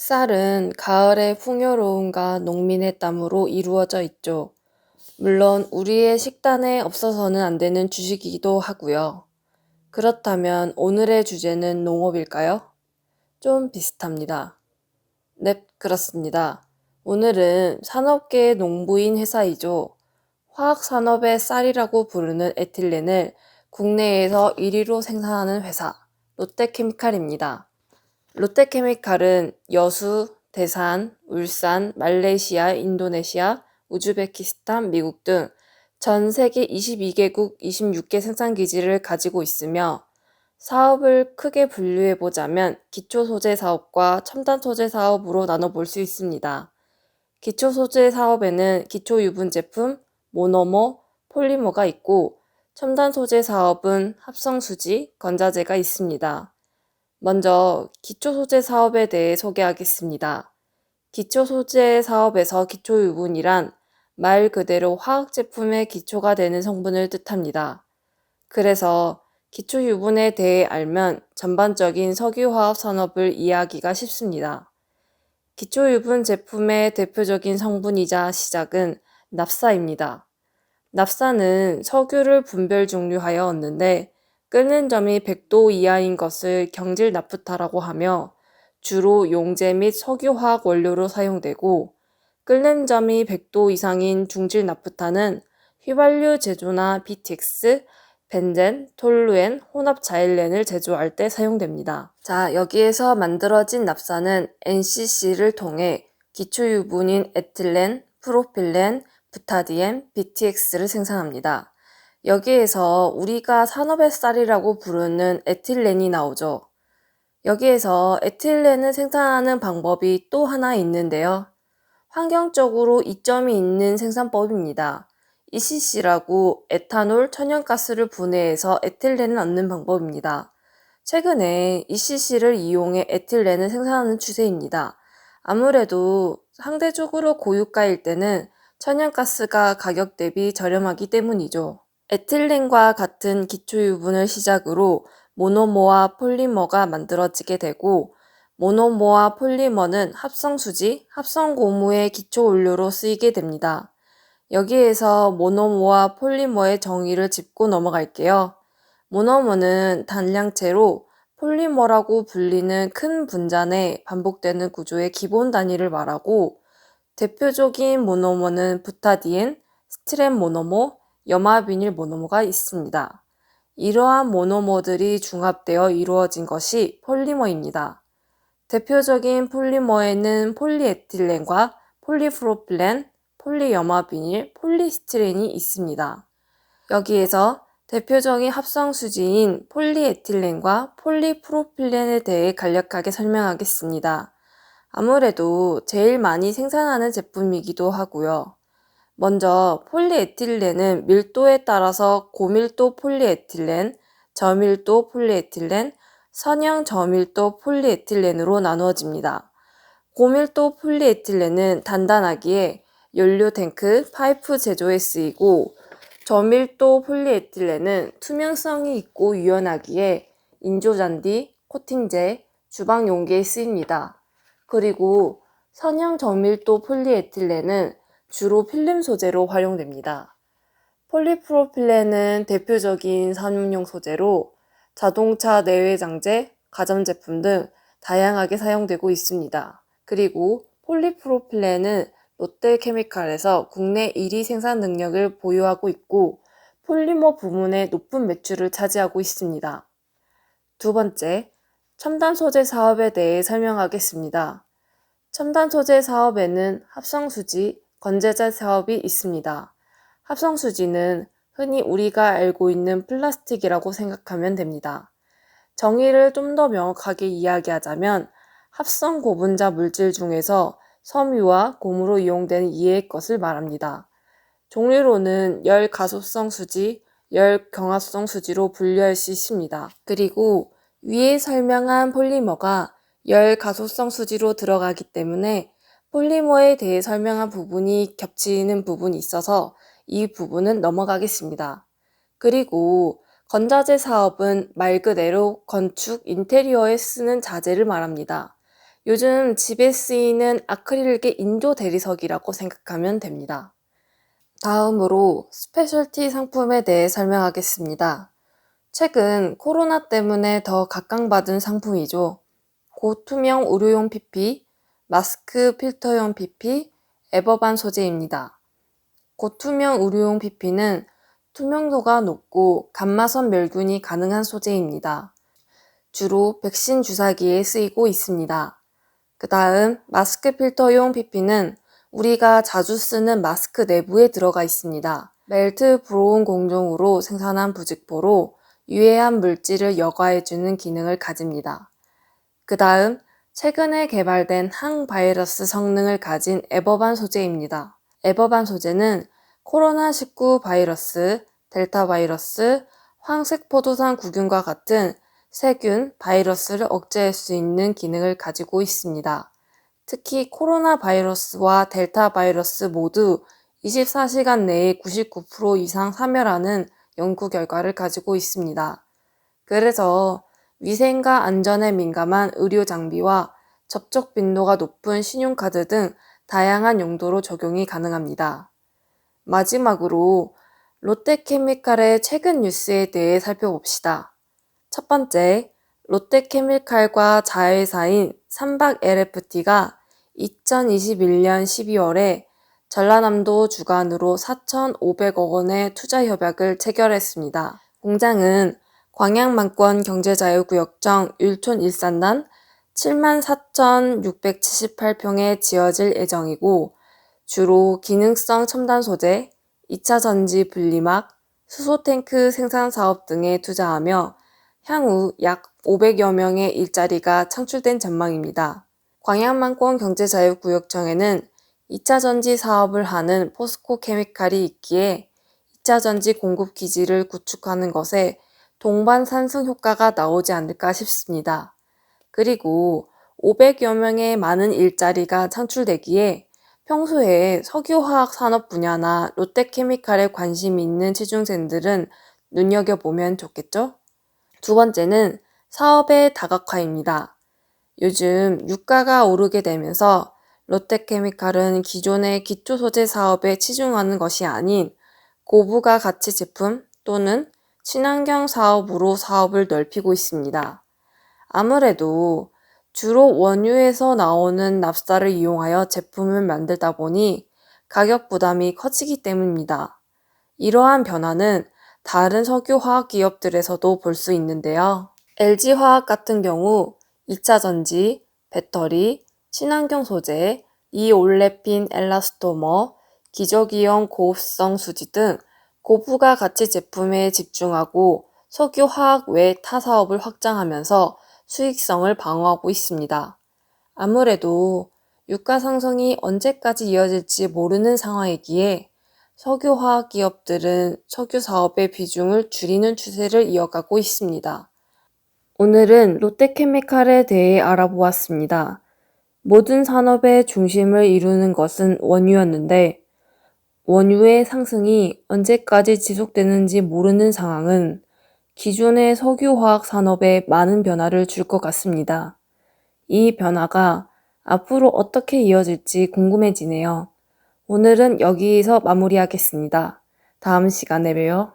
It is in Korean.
쌀은 가을의 풍요로움과 농민의 땀으로 이루어져 있죠. 물론 우리의 식단에 없어서는 안 되는 주식이기도 하고요. 그렇다면 오늘의 주제는 농업일까요? 좀 비슷합니다. 네, 그렇습니다. 오늘은 산업계의 농부인 회사이죠. 화학산업의 쌀이라고 부르는 에틸렌을 국내에서 1위로 생산하는 회사, 롯데케미칼입니다. 롯데케미칼은 여수, 대산, 울산, 말레이시아, 인도네시아, 우즈베키스탄, 미국 등 전 세계 22개국 26개 생산기지를 가지고 있으며 사업을 크게 분류해보자면 기초소재 사업과 첨단 소재 사업으로 나눠볼 수 있습니다. 기초소재 사업에는 기초유분 제품, 모노머, 폴리머가 있고 첨단 소재 사업은 합성수지, 건자재가 있습니다. 먼저 기초소재 사업에 대해 소개하겠습니다. 기초소재 사업에서 기초유분이란 말 그대로 화학제품의 기초가 되는 성분을 뜻합니다. 그래서 기초유분에 대해 알면 전반적인 석유화학 산업을 이해하기가 쉽습니다. 기초유분 제품의 대표적인 성분이자 시작은 납사입니다. 납사는 석유를 분별 중류하여 얻는데 끓는 점이 100도 이하인 것을 경질 나프타라고 하며 주로 용제 및 석유화학 원료로 사용되고 끓는 점이 100도 이상인 중질 나프타는 휘발유 제조나 BTX, 벤젠, 톨루엔, 혼합 자일렌을 제조할 때 사용됩니다. 자, 여기에서 만들어진 납사는 NCC를 통해 기초유분인 에틸렌, 프로필렌, 부타디엔, BTX를 생산합니다. 여기에서 우리가 산업의 쌀이라고 부르는 에틸렌이 나오죠. 여기에서 에틸렌을 생산하는 방법이 또 하나 있는데요. 환경적으로 이점이 있는 생산법입니다. ECC라고 에탄올, 천연가스를 분해해서 에틸렌을 얻는 방법입니다. 최근에 ECC를 이용해 에틸렌을 생산하는 추세입니다. 아무래도 상대적으로 고유가일 때는 천연가스가 가격 대비 저렴하기 때문이죠. 에틸렌과 같은 기초유분을 시작으로 모노머와 폴리머가 만들어지게 되고 모노머와 폴리머는 합성수지, 합성고무의 기초원료로 쓰이게 됩니다. 여기에서 모노머와 폴리머의 정의를 짚고 넘어갈게요. 모노머는 단량체로 폴리머라고 불리는 큰 분잔에 반복되는 구조의 기본 단위를 말하고 대표적인 모노머는 부타디엔, 스트랩 모노머, 염화비닐 모노머가 있습니다. 이러한 모노머들이 중합되어 이루어진 것이 폴리머입니다. 대표적인 폴리머에는 폴리에틸렌과 폴리프로필렌, 폴리염화비닐, 폴리스티렌이 있습니다. 여기에서 대표적인 합성수지인 폴리에틸렌과 폴리프로필렌에 대해 간략하게 설명하겠습니다. 아무래도 제일 많이 생산하는 제품이기도 하고요. 먼저 폴리에틸렌은 밀도에 따라서 고밀도 폴리에틸렌, 저밀도 폴리에틸렌, 선형 저밀도 폴리에틸렌으로 나누어집니다. 고밀도 폴리에틸렌은 단단하기에 연료 탱크, 파이프 제조에 쓰이고 저밀도 폴리에틸렌은 투명성이 있고 유연하기에 인조잔디, 코팅제, 주방 용기에 쓰입니다. 그리고 선형 저밀도 폴리에틸렌은 주로 필름 소재로 활용됩니다. 폴리프로필렌은 대표적인 산업용 소재로 자동차 내외장재, 가전제품 등 다양하게 사용되고 있습니다. 그리고 폴리프로필렌은 롯데케미칼에서 국내 1위 생산 능력을 보유하고 있고 폴리머 부문의 높은 매출을 차지하고 있습니다. 두 번째, 첨단 소재 사업에 대해 설명하겠습니다. 첨단 소재 사업에는 합성수지, 건재재 사업이 있습니다. 합성수지는 흔히 우리가 알고 있는 플라스틱이라고 생각하면 됩니다. 정의를 좀 더 명확하게 이야기하자면 합성 고분자 물질 중에서 섬유와 고무로 이용되는 이의 것을 말합니다. 종류로는 열 가소성 수지, 열 경합성 수지로 분류할 수 있습니다. 그리고 위에 설명한 폴리머가 열 가소성 수지로 들어가기 때문에 폴리머에 대해 설명한 부분이 겹치는 부분이 있어서 이 부분은 넘어가겠습니다. 그리고 건자재 사업은 말 그대로 건축, 인테리어에 쓰는 자재를 말합니다. 요즘 집에 쓰이는 아크릴계 인조 대리석이라고 생각하면 됩니다. 다음으로 스페셜티 상품에 대해 설명하겠습니다. 최근 코로나 때문에 더 각광받은 상품이죠. 고투명 의료용 PP, 마스크 필터용 PP, 에버반 소재입니다. 고투명 의료용 PP는 투명도가 높고 감마선 멸균이 가능한 소재입니다. 주로 백신 주사기에 쓰이고 있습니다. 그 다음 마스크 필터용 PP는 우리가 자주 쓰는 마스크 내부에 들어가 있습니다. 멜트 브로운 공정으로 생산한 부직포로 유해한 물질을 여과해주는 기능을 가집니다. 그 다음 최근에 개발된 항바이러스 성능을 가진 에버반 소재입니다. 에버반 소재는 코로나19 바이러스, 델타 바이러스, 황색 포도당 구균과 같은 세균, 바이러스를 억제할 수 있는 기능을 가지고 있습니다. 특히 코로나 바이러스와 델타 바이러스 모두 24시간 내에 99% 이상 사멸하는 연구 결과를 가지고 있습니다. 그래서 위생과 안전에 민감한 의료 장비와 접촉 빈도가 높은 신용카드 등 다양한 용도로 적용이 가능합니다. 마지막으로 롯데케미칼의 최근 뉴스에 대해 살펴봅시다. 첫 번째, 롯데케미칼과 자회사인 삼박 LFT가 2021년 12월에 전라남도 주관으로 4,500억 원의 투자 협약을 체결했습니다. 공장은 광양만권 경제자유구역청 율촌 일산단 74,678평에 지어질 예정이고 주로 기능성 첨단 소재, 2차 전지 분리막, 수소탱크 생산 사업 등에 투자하며 향후 약 500여 명의 일자리가 창출된 전망입니다. 광양만권 경제자유구역청에는 2차 전지 사업을 하는 포스코 케미칼이 있기에 2차 전지 공급 기지를 구축하는 것에 동반 산승 효과가 나오지 않을까 싶습니다. 그리고 500여 명의 많은 일자리가 창출되기에 평소에 석유화학 산업 분야나 롯데케미칼에 관심이 있는 취중생들은 눈여겨보면 좋겠죠? 두 번째는 사업의 다각화입니다. 요즘 유가가 오르게 되면서 롯데케미칼은 기존의 기초소재 사업에 치중하는 것이 아닌 고부가 가치 제품 또는 친환경 사업으로 사업을 넓히고 있습니다. 아무래도 주로 원유에서 나오는 납사를 이용하여 제품을 만들다 보니 가격 부담이 커지기 때문입니다. 이러한 변화는 다른 석유화학 기업들에서도 볼 수 있는데요. LG화학 같은 경우 2차 전지, 배터리, 친환경 소재, 이올레핀 엘라스토머, 기저귀용 고흡성 수지 등 고부가 가치 제품에 집중하고 석유화학 외 타 사업을 확장하면서 수익성을 방어하고 있습니다. 아무래도 유가 상승이 언제까지 이어질지 모르는 상황이기에 석유화학 기업들은 석유 사업의 비중을 줄이는 추세를 이어가고 있습니다. 오늘은 롯데케미칼에 대해 알아보았습니다. 모든 산업의 중심을 이루는 것은 원유였는데 원유의 상승이 언제까지 지속되는지 모르는 상황은 기존의 석유화학 산업에 많은 변화를 줄 것 같습니다. 이 변화가 앞으로 어떻게 이어질지 궁금해지네요. 오늘은 여기서 마무리하겠습니다. 다음 시간에 봬요.